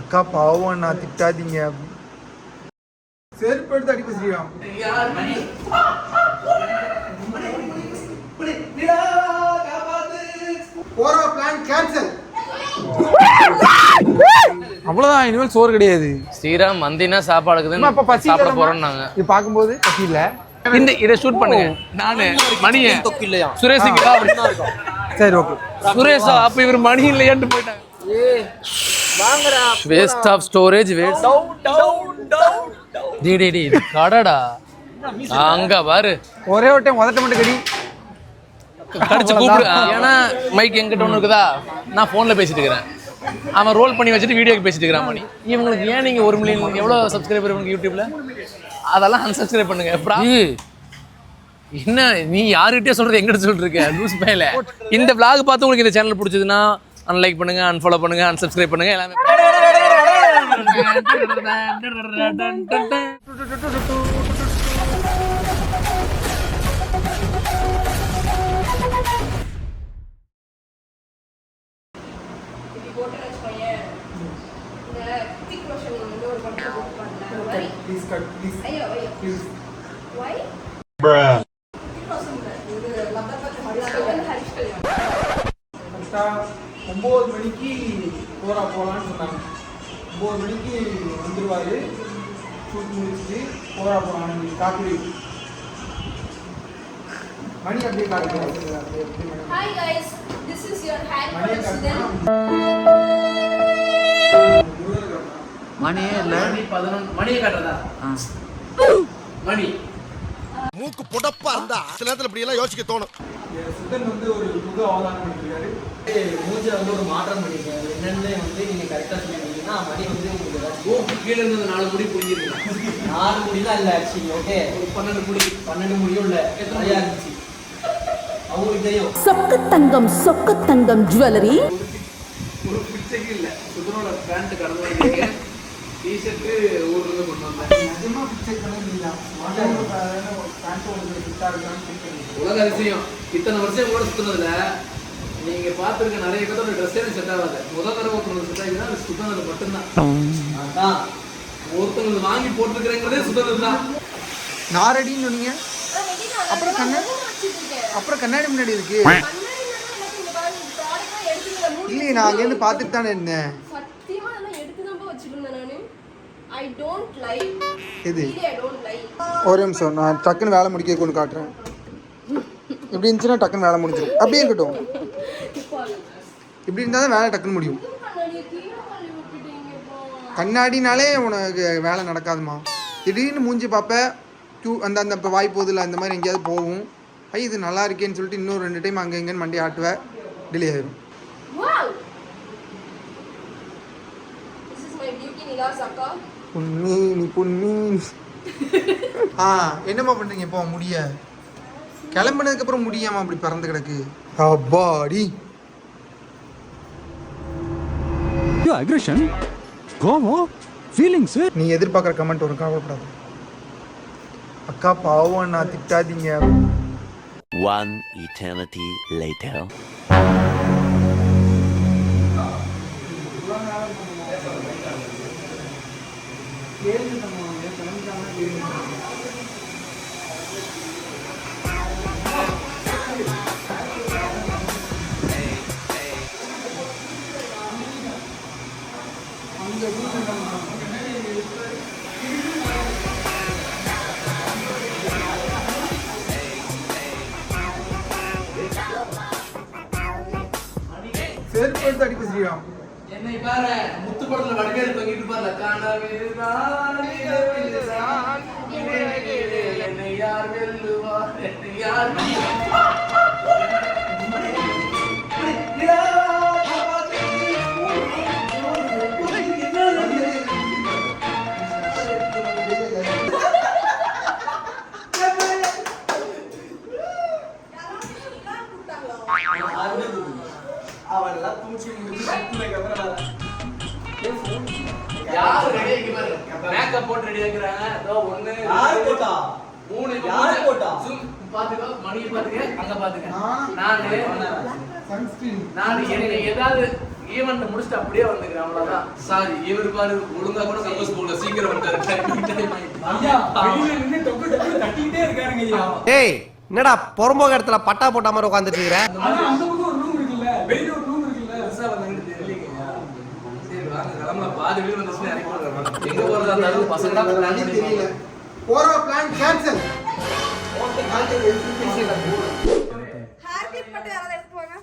அக்கா பாவம் நான் திட்டாதீங்க. செருப்பு எடுத்து அடிக்க ஸ்ரீராம். போற பிளான் கேன்சல். அவ்வளவுதான், இனிமேல் சோறு கிடையாது. ஸ்ரீராம் மந்தினா சாப்பாடுக்குது சாப்பிட போறோம்னாங்க. இது பார்க்கும்போது பசி இல்ல. இந்த இதை ஷூட் பண்ணுங்க. நானு மணியை சுரேஷுக்கு சரி ஓகே. சுரேஷா அப்ப இவர் மணி இல்லையான்னு போயிட்டாங்க. Waste of storage waste. டேய் கடடா அங்க பாரு. ஒரே ஒரு டைம் உதட்ட மட்டும் கடி கடிச்சு கூப்பிடு. ஏன்னா மைக் எங்கிட்ட ஒன்று இருக்குதா, நான் ஃபோன்ல பேசிட்டு இருக்கிறேன். அவன் ரோல் பண்ணி வச்சுட்டு வீடியோக்கு பேசிட்டு இருக்கிறான் மணி. இவங்களுக்கு ஏன் நீங்க 1 மில்லியன் எவ்வளோ சப்ஸ்கிரைபர் இவங்க யூடியூப்ல? அதெல்லாம் அன்சப்ஸ்கிரைப் பண்ணுங்க. என்ன நீ யாருகிட்டே சொல்றது எங்கிட்ட சொல்லிட்டு இருக்க லூஸ் மேல? இந்த vlog பார்த்து உங்களுக்கு இந்த சேனல் பிடிச்சதுன்னா அன்லைக் பண்ணுங்க, அன்ஃபாலோ பண்ணுங்க, அன்சப்ஸ்கிரைப் பண்ணுங்க எல்லாமே. Bruh. 9 மணிக்கு போலான்னு சொன்னாங்க. 9 மணிக்கு வந்துருவாரு. ஷூட் முடிச்சுட்டு போலான்னு காப்பி மணி அப்படியே காட்டுறாங்க. Hi guys, this is your hair president. மணியே இல்ல, 11 மணியை காட்டுறதா? மணி மூக்கு புடப்பா இருந்தா சில நேரத்துல இப்படி எல்லாம் யோசிக்க தோணும். சுதன் வந்து ஒரு புது அவதாரம் பண்ணிருக்காரு. மூஞ்சில வந்து ஒரு மாற்றம் பண்ணிருக்காரு. என்னன்னு வந்து நீங்க கரெக்டா சொல்லிட்டீங்கன்னா மணி வந்து உங்களுக்கு கோப்பு கீழே இருந்தது 4 முடி புரிஞ்சிருக்கலாம். 4 முடிதான் இல்ல ஆக்சுவலி. ஓகே, 12 முடியும் இல்ல, நிறையா இருந்துச்சு. அவங்களுக்கு தெரியும். சொக்க தங்கம் ஜுவல்லரி. ஒரு பிச்சைக்கு இல்ல, சுதனோட பேண்ட் கடந்து வந்தீங்க, டிஷர்ட் ஊர்ல இருந்து கொண்டு வந்தேன். நிஜமா பிச்சை பண்ணீங்களா? பேண்ட் உங்களுக்கு ஃபிட்டா இருக்கான்னு செக் பண்ணி. உலக அதிசயம். இத்தனை வருஷம் கூட சுத்தினதுல நீங்க பார்த்துருக்க நிறைய பேரோட ட்ரெஸ்ஸே செட் ஆகாது. முதல் தடவை ஒருத்தவங்க செட் ஆகிதுன்னா அது சுத்தனது மட்டும்தான். அதான் ஒருத்தவங்க வாங்கி போட்டுருக்கிறேங்கிறதே சுத்தனது தான். நாரடின்னு சொன்னீங்க. அப்புறம் கண்ணாடி முன்னாடி இருக்கு. இல்லையே, நான் அங்கேருந்து பார்த்துட்டு தானே இருந்தேன். சத்தியமா நான் எடுத்து தான் வச்சிருந்தேன் நானு. I don't lie. இது I don't lie. ஒரு நிமிஷம், நான் டக்குன்னு வேலை முடிக்க கொண்டு காட்டுறேன். இப்படி இருந்துச்சுன்னா டக்குன்னு வேலை முடிஞ்சிடும். அப்படியே இருக்கட்டும். இப்படி இருந்தால் தான் வேலை டக்குன்னு முடியும். கண்ணாடினாலே உனக்கு வேலை நடக்காதுமா. திடீர்னு மூஞ்சி பார்ப்ப அந்த அந்த இப்போ வாய் போதில்ல, அந்த மாதிரி எங்கேயாவது போகும். இது நல்லா இருக்கேன்னு சொல்லிட்டு இன்னொரு 2 டைம் அங்கே எங்கேன்னு மண்டி ஆட்டுவேன், டிலே ஆயிடும். பொன்னி என்னம்மா பண்ணுறீங்க இப்போ? முடிய கிளம்புனதுக்கப்புறம் முடியாமல் அப்படி பறந்து கிடக்கு. அப்பாடி அக்ரெஷன், கோவம், ஃபீலிங்ஸ். நீ எதிர்பார்க்குற கமெண்ட் வரும், கவலைப்படாது. அக்கா பாவம் நான் திட்டாதீங்க. One eternity later. செருப்பு எடுத்து அடிக்க ஸ்ரீராம். என்னை பாரு, முத்து படத்துல வடக்கேடு தொங்கிட்டு பாரு. என்னை யார் வெல்லுவார், என்னை யார் அவெல்லாம் தூக்கி யாரு ரெடி ஆகி பாரு, மேக்கப் போட்டு ரெடி ஆகுறாங்க. அதோ 1 யார் போட்டா 3 யார் போட்டா பாத்துக்கோ, மணியை பாத்துக்க, அங்க பாத்துக்க. நான் சன்ஸ்கிரீன் நான் என்ன ஏதாவது ஈவெண்ட் முடிச்சுட்டு அப்படியே வந்துக்கிறேன் அவ்வளவுதான். சாரி இவர் பாரு ஒழுங்கா கூட சப்போஸ் போல சீக்கிரம் வந்துட்டாரு. ஏய் என்னடா பொறம்போக இடத்துல பட்டா போட்ட மாதிரி உட்காந்துட்டு இருக்கிற? சரி வாங்க கிளம்பலாம். பாதி வீடு வந்துச்சுன்னா இறக்கி விடுறேன். எங்க போறதா இருந்தாலும் பசங்க பிளான் தெரியல. போற பிளான் கேன்சல். ஹேர் கிளிப் மட்டும் யாராவது எடுத்து வாங்க.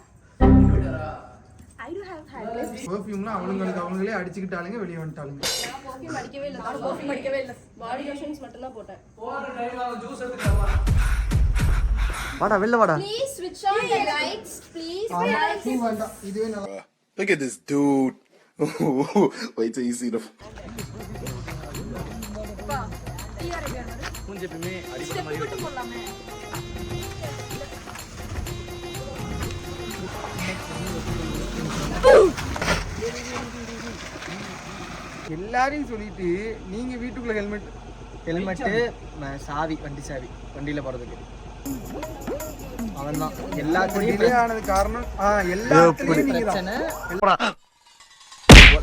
I do have hair clips. பெர்ஃப்யூம்லாம் அவங்களே அடிச்சுக்கிட்டாலுங்க வெளியே வந்துட்டாலுங்க. நான் perfume அடிக்கவே இல்ல. நான் perfume அடிக்கவே இல்ல. பாடி லோஷன்ஸ் மட்டும் தான் போட்டேன். போற டைம்ல ஜூஸ் எடுத்துக்கலாம். வாடா வெளில வாடா. Please switch on the lights, please. நீ வேண்டாம். இதுவே நல்லா. Look at this dude. Wait till you see the மூஞ்சி எப்பவுமே அடிக்கிற மாதிரி இருக்கும். எல்லாரையும் சொல்லிட்டு நீங்க வீட்டுக்குள்ள ஹெல்மெட்டு சாவி வண்டி சாவி வண்டியில போறதுக்கு அவன் தான் எல்லாத்துலயும் டிலே ஆனது காரணம் எல்லாத்துலயும் நீங்க தான். பிரச்சனை.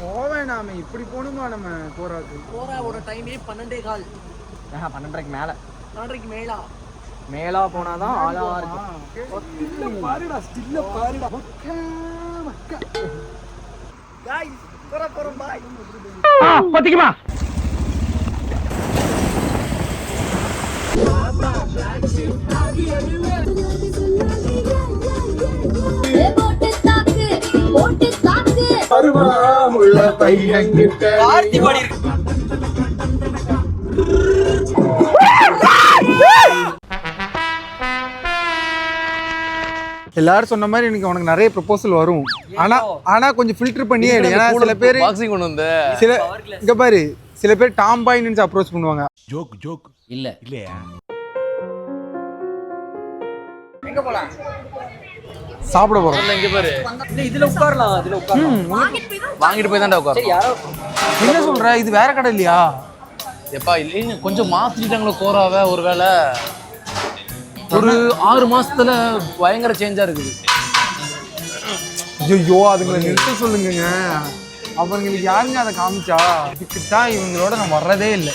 போவேணாமே இப்படி போணுமா நம்ம போறாது. போறாவோட டைமே 12:15. 12:30க்கு மேல 12:30க்கு மேலா போனாதான் ஆளா இருக்கும். பாருடா ஸ்டில்ல பாருடா. பாத்தீங்களா பார்ட்டி பாடி எல்லாரும் சொன்ன மாதிரி எனக்கு உனக்கு நிறைய ப்ரொபோசல் வரும். ஆனா கொஞ்சம் ஃபில்டர் பண்ணியே எடு. ஏன்னா சில பேர் பாக்ஸிங் கொண்டு வந்த சில இங்க பாரு சில பேர் டாம் பாய் நினைச்சு அப்ரோச் பண்ணுவாங்க. ஜோக் இல்ல இல்லையா? சாப்பிட போறோம். இல்ல இங்க பாரு இதுல உட்காரலாம் அதுல உட்காரலாம். வாங்கிட்டு போய் தான்டா உட்காரு. யாரோ என்ன சொல்ற? இது வேற கடை இல்லையா? எப்பா இல்லைங்க கொஞ்சம் மாத்திட்டாங்களோ கோராவை. ஒருவேளை ஒரு 6 மாசத்துல பயங்கர சேஞ்சா இருக்குது. ஐயோ அதுங்களை நிறுத்த சொல்லுங்க. அவங்களுக்கு யாருங்க அதை காமிச்சா? இதுக்கு தான் இவங்களோட நான் வர்றதே இல்லை.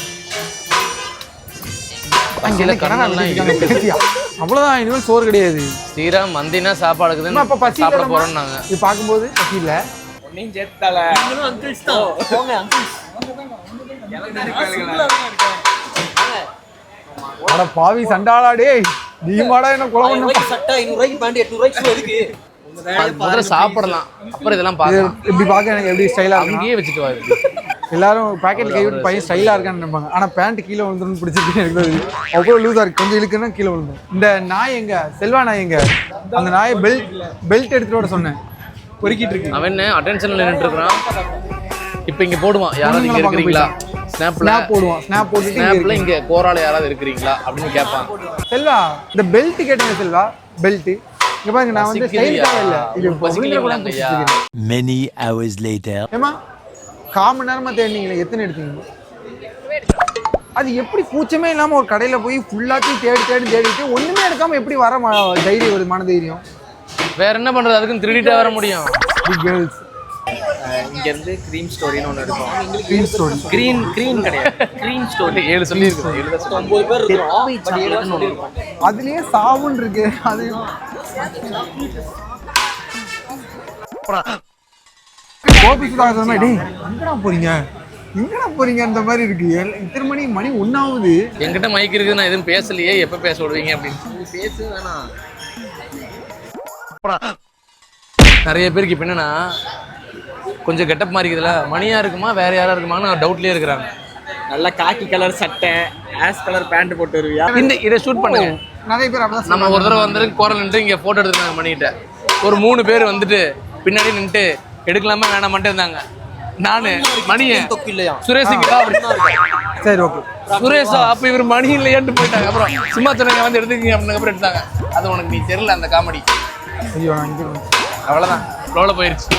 அவ்வளவுதான், இனிமேல் சோறு கிடையாது. ஸ்ரீராம் மந்தினா சாப்பாடுக்குது அப்ப பசி சாப்பிட போறோம்னாங்க. இது பார்க்கும்போது பசி இல்ல. ஒன்னையும் சேர்த்தால அங்கிள்ஸ் தான் போங்க அங்கிள்ஸ். அட பாவி சண்டாளா டேய், நீ மாடா என்ன கொலை பண்ண? சட்டை 500 ரூபாய்க்கு பேண்ட் 800 ரூபாய்க்கு எதுக்கு? முதல்ல சாப்பிடலாம், அப்புறம் இதெல்லாம் பார்க்கலாம். இப்படி பார்க்க எனக்கு எப்படி ஸ்டைலா இருக்கு. அங்கேயே வச்சுட்டு வா. எல்லாரும் பாக்கெட் கை விட்டு பையன் ஸ்டைலா இருக்கான்னு நினைப்பாங்க. ஆனா பேண்ட் கீழே விழுந்துருன்னு பிடிச்சிருக்கு. எனக்கு அவ்வளோ லூஸா இருக்கு. கொஞ்சம் இழுக்குன்னா கீழே விழுந்துடும். இந்த நாய் எங்க செல்வா நாய் எங்க? அந்த நாயை பெல்ட் எடுத்துட்டு வர சொன்னேன். பொறுக்கிட்டு இருக்கு. அவன் என்ன அட்டென்ஷன்ல நின்னுட்டு இருக்கான். இப்போ இங்க போடுவான், யாராவது இங்க இருக்கீங்களா? ஸ்னாப்ல போடுவான். ஸ்னாப் போட்டுட்டு ஸ்னாப்ல இங்க கோரால யாராவது இருக்கீங்களா அப்படின்னு கேட்பான். செல்வா இந்த பெல்ட் கேட்டீங்க செல்வா, பெல்ட் இங்க பாருங்க. நான் வந்து ஸ்டைலுக்காக இல்ல, இது பசிக்கலையா? Many hours later. ஏமா 1/4 மணி நேரமா தேடினீங்களே, எத்தனை எடுத்தீங்க? அது எப்படி கூச்சமே இல்லாம ஒரு கடையில போய் ஃபுல்லாத்தையும் தேடிட்டு ஒண்ணுமே எடுக்காம எப்படி வர தைரியம் வருது? மன தைரியம் வேற என்ன பண்றது? அதுக்கு திருடிட்டா வர முடியும். கேர்ள்ஸ் இங்க இருந்து கிரீம் ஸ்டோரின்னு ஒன்னு இருக்கும். Green story. கிரீன் கிடையாது, கிரீம் ஸ்டோரி. 7 சொல்லி இருக்கு. 9 பேர் இருக்கோம். பட் 7 சொல்லி இருக்கோம். அதுலயே சாவுன்னு இருக்கு. அது கோபி சுதாகர் சொன்ன டேய் எங்கடா போறீங்க அந்த மாதிரி இருக்கு. இத்தனை மணி 1 ஆகுது. என்கிட்ட மைக் இருக்குது, நான் எதுவும் பேசலையே, எப்ப பேச விடுவீங்க அப்படின்னு. பேசு வேணாம். நிறைய பேருக்கு இப்போ என்னன்னா கொஞ்சம் கெட்டப் மாதிரி இருக்குதுல்ல, மணியா இருக்குமா வேற யாரா இருக்குமான்னு டவுட்லயே இருக்கிறாங்க. நல்ல காக்கி கலர் சட்டை, ஆஷ் கலர் பேண்ட் போட்டு வருவியா? இந்த இதை ஷூட் பண்ணுங்க. நிறைய பேர் அப்பதான் நம்ம ஒரு தடவை வந்து கோரல் நின்று இங்கே ஃபோட்டோ எடுத்துருந்தாங்க மணிகிட்ட. ஒரு 3 பேர் வந்துட்டு பின்னாடி நின்றுட்டு எடுக்கலாமா வேணாமான்ட்டு இருந்தாங்க. நானு மணியை சுரேஷ் சரி ஓகே சுரேஷா அப்ப இவர் மணி இல்லையான்ட்டு போயிட்டாங்க. அப்புறம் சும்மா சொன்னாங்க வந்து எடுத்துக்கிங்க அப்படின்னு அப்புறம் எடுத்தாங்க. அது உனக்கு நீ தெரியல அந்த காமெடி. ஐயோ அவ்வளோதான், ஃப்ளோல போயிருச்சு.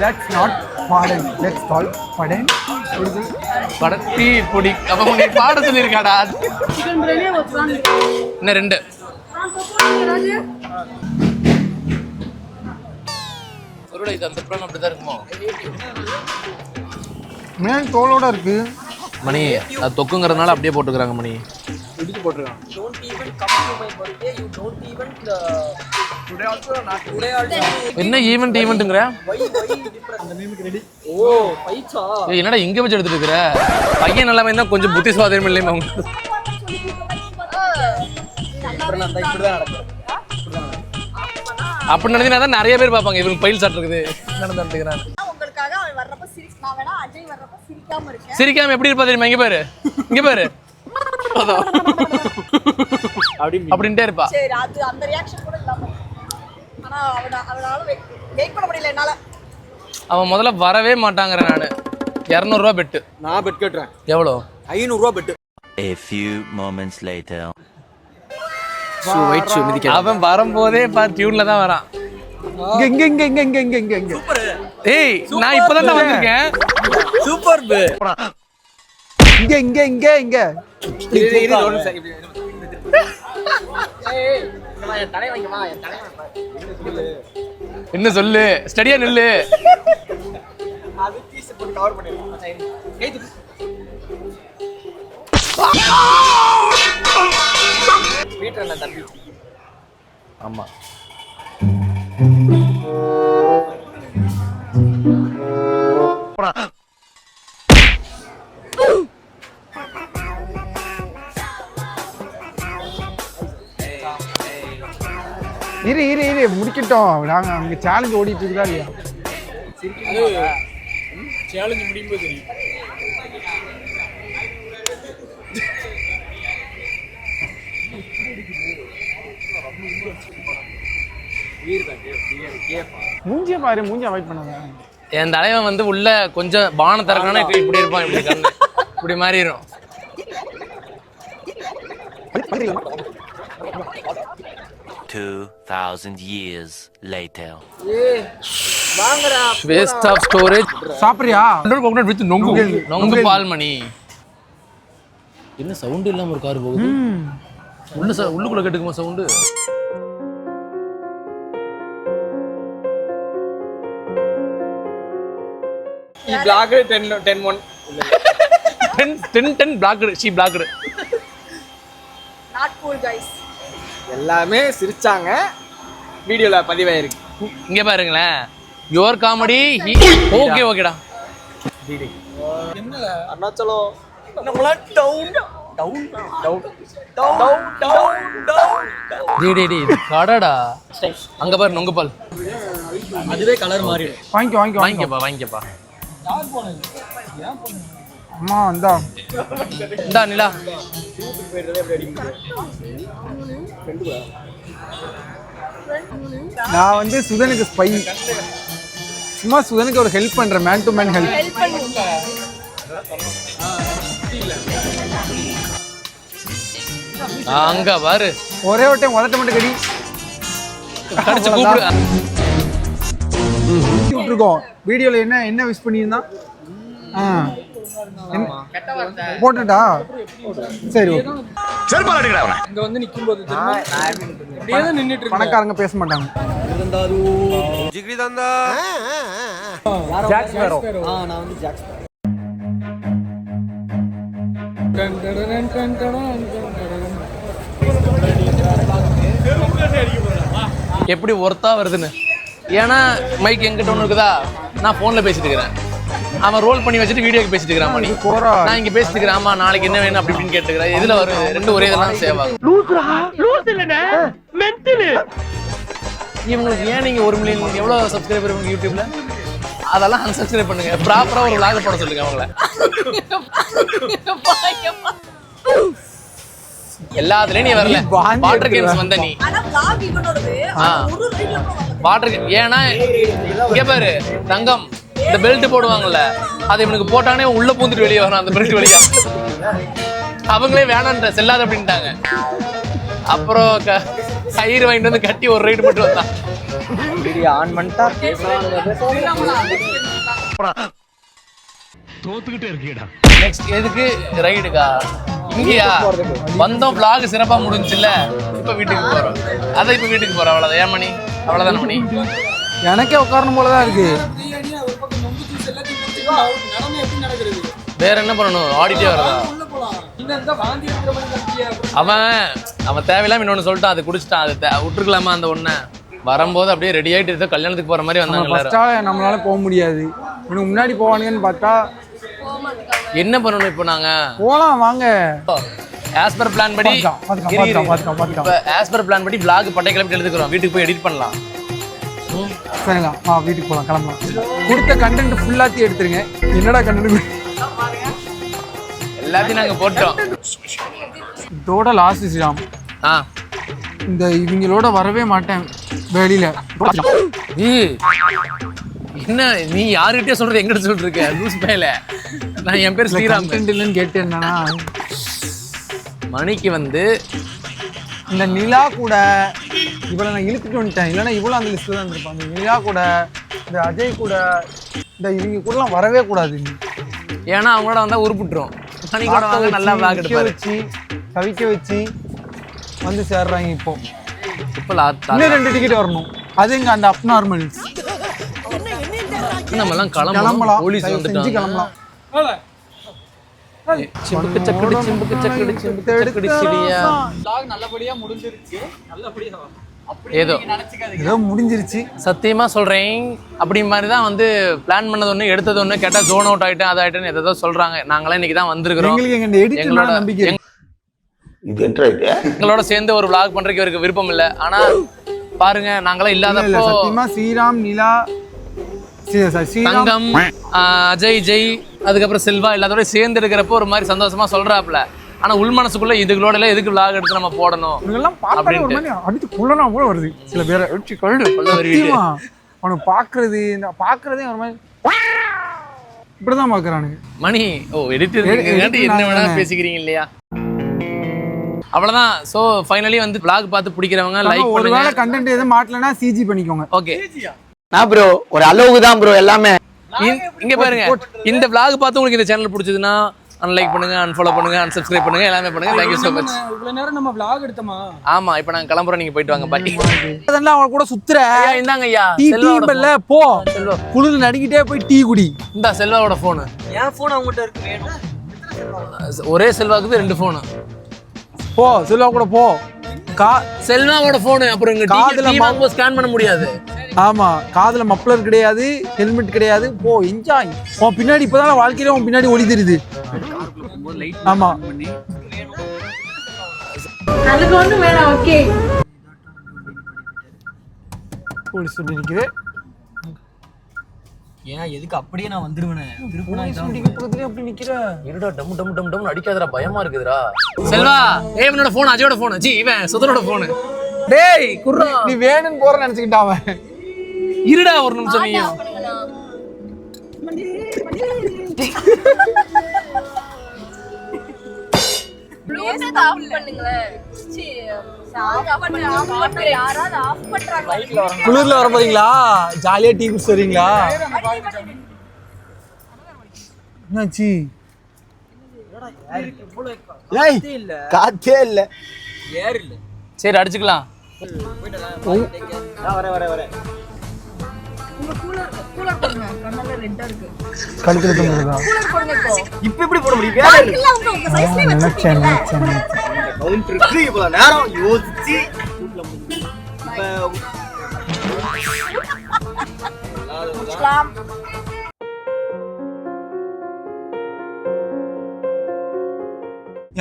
That's not pardon. That's called pardon. படத்தி பொடி அப்ப நீ பாட சொல்லியிருக்காடா. இன்னும் 2 ஒருவேளை இது அந்த ப்ரான் அப்படி தான் இருக்குமோ? மேல் தோலோட இருக்கு மணி அது தொக்குங்கிறதுனால அப்படியே போட்டுக்கிறாங்க மணி. இடிச்சு போட்டுருக்கான். Don't even come to my birthday. You don't even today also not today also. என்ன ஈவென்ட்ங்கற? Why different? அந்த மீமுக்கு ரெடி. ஓ பைச்சா. ஏய் என்னடா இங்க வச்சு எடுத்துட்டு இருக்கற? பையன் நல்லா இருந்தா கொஞ்சம் புத்தி சுவாதீனம் இல்லையா உங்களுக்கு? அப்புறம் நான் இப்படிதான் நடக்கும். அப்படி நடந்தா தான் நிறைய பேர் பாப்பாங்க இவங்க பைல் சாட் இருக்குது நடந்துட்டுக்கிறாங்க. உங்களுக்காக அவன் வர்றப்ப நான் வேணா அஜய் வர்றப்ப சிரிக்காம இருக்கேன். சிரிக்காம எப்படி இருப்பா தெரியுமா? இங்க பாரு இங்க பாரு அப்படின்ட்டே இருப்பா. சரி அது அந்த ரியாக்ஷன் கூட இல்லாம ஆனா அவனால வெயிட் பண்ண முடியல என்னால. அவன் முதல்ல வரவே மாட்டாங்கற நானு. 200 ரூபாய் பெட். நான் பெட் கட்டறேன். எவ்வளோ? 500 ரூபாய் bet. A few moments later. Wait மிதிக்க. அவன் வரும்போதே பார் டியூன்ல தான் வரான். இங்க இங்க இங்க இங்க இங்க இங்க இங்க. சூப்பர். ஏய் நான் இப்பதான் வந்திருக்கேன். சூப்பர் பே. இங்க இங்க இங்க இங்க. இது ஒரு செகண்ட். ஏய் என் தலை வாங்கி வா என் தலை வாங்கி. என்ன சொல்லு? ஸ்டடியா நில்லு. அது பீஸ் போட்டு கவர் பண்ணிடலாம். கை தூக்கு. ஸ்வீட் ரன் தம்பி. ஆமா. இரு இரு இரு முடிக்கட்டும். நாங்க அங்க சேலஞ்ச் ஓடிட்டு இருக்கா இல்லையா? சேலஞ்ச் முடியும் போது தெரியும். மூஞ்சிய பாரு, மூஞ்சிய அவாய்ட் பண்ணாத. என் தலைவன் வந்து உள்ள கொஞ்சம் பானை திறக்கணும்னா இப்படி இருப்பான், இப்படி கண்ணு இப்படி மாறிடும். 2000 years later. வாங்கடா. Waste of storage. சாப்பிடுறியா? Coconut with nungu. நொங்கு பால் மணி. என்ன சவுண்ட் இல்லாம ஒரு கார் போகுது? உள்ளுக்குள்ள கேட்டுக்குமா sound? He blocked 10-1. 10 blocked. She blocked. Not cool guys. எல்லாமே சிரிச்சாங்க. வீடியோல பதிவாயிருக்கு. இங்க பாருங்களேன். யுவர் காமெடி ஓகே ஓகேடா. என்ன அருணாச்சலம் நம்மள down down down down down. டேய் இது கடடா. அங்க பாரு நொங்கு பால். அதுவே கலர் மாறிடும். வாங்கிக்கோ வாங்கிக்கப்பா. அம்மா வந்தா இந்தா நிலா. நான் வந்து சுதனுக்கு ஸ்பை. சும்மா சுதனுக்கு ஒரு ஹெல்ப் பண்றேன். Man to man help. அங்க பாரு. ஒரே ஒரு டைம் உதட்ட மட்டும் கடி கடிச்சு கூப்பிடு. விட்டுருக்கோம். வீடியோல என்ன விஷ் பண்ணியிருந்தான்? போட்டுட்டா சரி. இங்க வந்து நிக்கும்போது அப்படியே தான் நின்னுட்டு இருக்கு. பணக்காரங்க பேச மாட்டாங்க. ஜிகிரி தந்தா ஜாக் ஸ்பேரோ. நான் வந்து ஜாக் ஸ்பேரோ. எப்படி ஒர்த்தா வருதுன்னு. ஏன்னா மைக் எங்கிட்ட ஒன்று இருக்குதா, நான் ஃபோனில் பேசிட்டு இருக்கிறேன். அவன் ரோல் பண்ணி வச்சுட்டு வீடியோக்கு பேசிட்டு இருக்கிறான் மணி. நான் இங்கே பேசிட்டு இருக்கிறேன். ஆமா நாளைக்கு என்ன வேணும் அப்படி இப்படின்னு கேட்டுக்கிறேன். எதுல வரும்? ரெண்டு ஒரே இதெல்லாம் சேவ் ஆகும். இவங்களுக்கு ஏன் நீங்க 1 மில்லியன் எவ்வளவு சப்ஸ்கிரைபர் இவங்க யூடியூப்ல? அதெல்லாம் அன்சப்ஸ்கிரைப் பண்ணுங்க. ப்ராப்பரா ஒரு vlog போட சொல்லுங்க அவங்கள. எல்லாத்துலயும் நீ வரல. வாட்டர் கேம்ஸ் வந்த நீ. ஆனா vlog இவனோடது ஒரு வீடியோ கூட வரல. வாட்டர் ஏன்னா இங்க பாரு தங்கம், இந்த பெல்ட் போடுவாங்கல்ல, அது இவனுக்கு போட்டானே உள்ள பூந்துட்டு வெளியே வரணும் அந்த பெல்ட் வழியா. அவங்களே வேணான்ற செல்லாத அப்படின்ட்டாங்க. அப்புறம் கயிறு வாங்கிட்டு வந்து கட்டி ஒரு ரைடு மட்டும் வந்தான். வீடியோ ஆன் பண்ணிட்டா தோத்துக்கிட்டே இருக்கீடா. நெக்ஸ்ட் எதுக்கு ரைடுக்கா? இங்கயா வந்தோம், vlog சிறப்பா முடிஞ்சுல. இப்ப வீட்டுக்கு போறோம். அதான் இப்ப வீட்டுக்கு போறோம். அவ்வளவுதான். ஏன் மணி? அவ்வளவுதான மணி? எனக்கே உட்காரணும் போல தான் இருக்கு. பிரியாணியா ஒரு பக்கம் நொங்கு ஜூஸ் எல்லாத்தையும் குடிச்சிட்டு நடனம் எப்படி நடக்கிறது? வேற என்ன பண்ணணும்? ஆடிட்டே வரதா? உள்ள போலாம். இந்த வாந்தி எடுக்கிற மாதிரி கட்டியா? அவன் தேவையில்லாம இன்னொன்னு சொல்லிட்டான், அதை குடிச்சிட்டான். அதை விட்டுருக்கலாமா அந்த ஒண்ணை? வரும்போது அப்படியே ரெடி ஆகிட்டு இருக்க கல்யாணத்துக்கு போற மாதிரி வந்தாங்க எல்லாரும். ஃபர்ஸ்ட்டாக நம்மளால போக முடியாது. இவனுக்கு முன்னாடி போவானுங்கன்னு பார்த்தா என்ன பண்ணணும் இப்போ நாங்க? போகலாம் வாங்க. ஆஸ் பர் பிளான் படி ஆஸ் பர் பிளான் படி vlog பட்டை கிளம்பி எடுத்துக்கிறோம். வீட்டுக்கு போய் எடிட் பண்ணலாம். சரிங்களா, வா வீட்டுக்கு போகலாம், கிளம்பலாம். கொடுத்த கண்டென்ட் ஃபுல்லாத்தையும் எடுத்துருங்க. என்னடா கண்டென்ட்? எல்லாத்தையும் நாங்க போட்டோம். இதோட லாஸ்ட் ஸ்ரீராம், இந்த இவங்களோட வரவே மாட்டேன் வெளியில. என்ன நீ யாருகிட்டயே சொல்றது, எங்கிட்ட சொல்லிருக்க லூஸ் மேல? நான் என் பேர் ஸ்ரீராம் இல்லைன்னு கேட்டு என்னன்னா, மணிக்கு வந்து இந்த நிலா கூட இவளை நான் இழுத்துட்டு வந்துட்டேன். இல்லைன்னா இவ்வளோ அந்த லிஸ்ட்ல தான் இருப்பாங்க. நிலா கூட, இந்த அஜய் கூட, இந்த இவங்க கூடலாம் வரவே கூடாது. ஏன்னா அவங்களோட வந்தா உருப்பிட்டுரும். மணி கூட வாங்க, நல்லா vlog எடுப்பாரு. கவிக்க வச்சு வந்து சேர்றாங்க. இப்போ இன்னும் 2 டிக்கெட் வரணும். அது எங்க அந்த அப் நார்மல்ஸ். நம்ம எல்லாம் கிளம்பலாம். போலீஸ் வந்துட்டாங்க. கிளம்பலாம். சிம்புக்கு சக்கடி சிம்புக்கு சக்கடி சிம்புக்கு சக்கடி சிடியா. vlog நல்லபடியா முடிஞ்சிருச்சு. நல்லபடியா ஏதோ முடிஞ்சிருச்சு. சத்தியமா சொல்றேன். அப்படி மாதிரி தான் வந்து பிளான் பண்ணது ஒண்ணு, எடுத்தது ஒண்ணு, கேட்டா ஜோன் அவுட் ஆயிட்டேன், அது ஆயிட்டேன்னு ஏதோ சொல்றாங்க. நாங்களாம் இன்னைக்கு தான் வந்திருக்கிறோம். எங்களோட சேர்ந்து ஒரு vlog பண்றதுக்கு இவருக்கு விருப்பம் இல்லை. ஆனா பாருங்க, நாங்களாம் இல்லாதப்போ சத்தியமா ஸ்ரீராம், நிலா, தங்கம், அஜய், ஜெய், அதுக்கப்புறம் செல்வா எல்லாத்தோட சேர்ந்து இருக்கிறப்போ ஒரு மாதிரி சந்தோஷமா சொல்றாப்ல. ஆனா உள் மனசுக்குள்ள இதுகளோட எல்லாம் எதுக்கு vlog எடுத்து நம்ம போடணும் அடிச்சு கொள்ளனா போல வருது. சில பேரை அவனை பாக்குறதே ஒரு மாதிரி இப்படிதான் பாக்குறானுங்க. மணி எடிட்டர் என்ன வேணா பேசிக்கிறீங்க இல்லையா? அவ்வளவுதான். சோ ஃபைனலி வந்து vlog பார்த்து பிடிக்கிறவங்க லைக் பண்ணுங்க. ஒருவேளை கண்டென்ட் எதுவும் மாட்டலனா சிஜி பண்ணிக்கோங்க. ஓகே நான் ப்ரோ ஒரு அளவுக்கு தான் ப்ரோ எல்லாமே. இங்க பாருங்க, இந்த vlog பார்த்து உங்களுக்கு இந்த சேனல் பிடிச்சதுன்னா அன்லைக் பண்ணுங்க, அன்ஃபாலோ பண்ணுங்க, அன்சப்ஸ்கிரைப் பண்ணுங்க, எல்லாமே பண்ணுங்க. Thank you so much. இவ்வளவு நேரம் நம்ம vlog எடுத்தோமா? ஆமா, இப்போ நாங்க கிளம்புறோம். நீங்க போயிட்டு வாங்க. பாய். அதெல்லாம் அவன் கூட சுத்துற. ஐயா இந்தாங்க ஐயா. செல்வாவோட போ. செல்வா குளிர் நடிக்கிட்டே போய் டீ குடி. இந்த செல்வாவோட போன். என் போன் அவங்ககிட்ட இருக்கு. வேணும். ஒரே செல்வாக்கு 2 போன். போ செல்வா கூட போ. செல்வாவோட போன். அப்புறம் இங்க காதுல மாம்போ ஸ்கேன் பண்ண முடியாது. ஆமா, காதுல மப்ளர் கிடையாது, ஹெல்மெட் கிடையாது. போ என்ஜாய். உன் பின்னாடி இப்பதான் வாழ்க்கையில உன் பின்னாடி ஒளி தெரியுது. ஆமா, அதுக்கு ஒண்ணு வேணாம். ஓகே, போலீஸ் சொல்லி நிக்குது. ஏன் எதுக்கு அப்படியே நான் வந்துருவேனே? அப்படி நிக்கிற இருடா, டம் டம் டம் டம் அடிக்காதடா, பயமா இருக்குதுடா. செல்வா, இவனோட போன், அஜயோட போன். ஜி இவன் சுதனோட போன். டேய் குர்ரா, நீ வேணும்னு போற நினைச்சுக்கிட்டா அவன். இருடா ஒரு நிமிஷம். நீயும் ப்ளூடூத் ஆஃப் பண்ணுங்களே. சி ஆஃப் பண்ணு. யாராவது ஆஃப் பண்றாங்க. குளிர்ல வர போறீங்களா? ஜாலியா டீ குடிச்சு வரீங்களா? என்னாச்சு? காத்தே இல்ல. ஏர் இல்ல. சரி அடிச்சுக்கலாம். வர உங்க கூலர் போடுங்க. கண்ணல ரெட்டா இருக்கு. கழுத்துல தொங்குறதா? கூலர் போடுங்க இப்போ. இப்ப எப்படி போட முடியும்? வேற இல்ல உங்க சைஸ்லயே வச்சிருக்கீங்க. கவுண்டர் இருக்கு. இவ்வளவு நேரம் யோசிச்சு இஸ்லாம்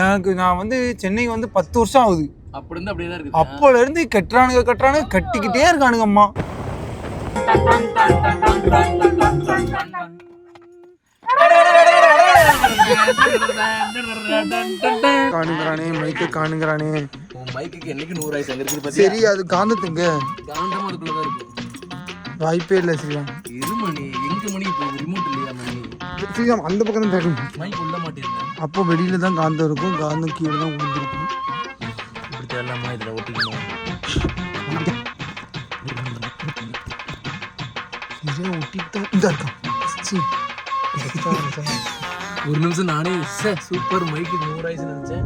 எனக்கு நான் வந்து சென்னை வந்து 10 வருஷம் ஆகுது. அப்படி இருந்து அப்படியே தான் இருக்கு. அப்போல இருந்து கட்டுறானுங்க கட்டிக்கிட்டே இருக்கானுங்க. அம்மா காணுங்கிறானே, மைக்கு காணுங்கிறானே. மைக்கு என்னைக்கு 100 ஆயிடுச்சு. அங்க இருக்குது. சரி, அது காந்தத்துங்க காந்தமா அதுக்குள்ளதான் இருக்கு. வாய்ப்பே இல்லை. ஸ்ரீராம் மணி எங்க மணி இப்போ ரிமோட் இல்லையா? மணி ஸ்ரீராம் அந்த பக்கம் தான் தரும். மைக் உள்ள மாட்டேன். அப்போ வெளியில தான் காந்தம் இருக்கும். காந்தம் கீழே தான் விழுந்திருக்கும். இப்படி தெரியலாமா? இதுல ஒட்டிக்கணும். ஒரு நிமிஷம் நானே சூப்பர் மைக்கு 100 ஆயிடுச்சு நினைச்சேன்.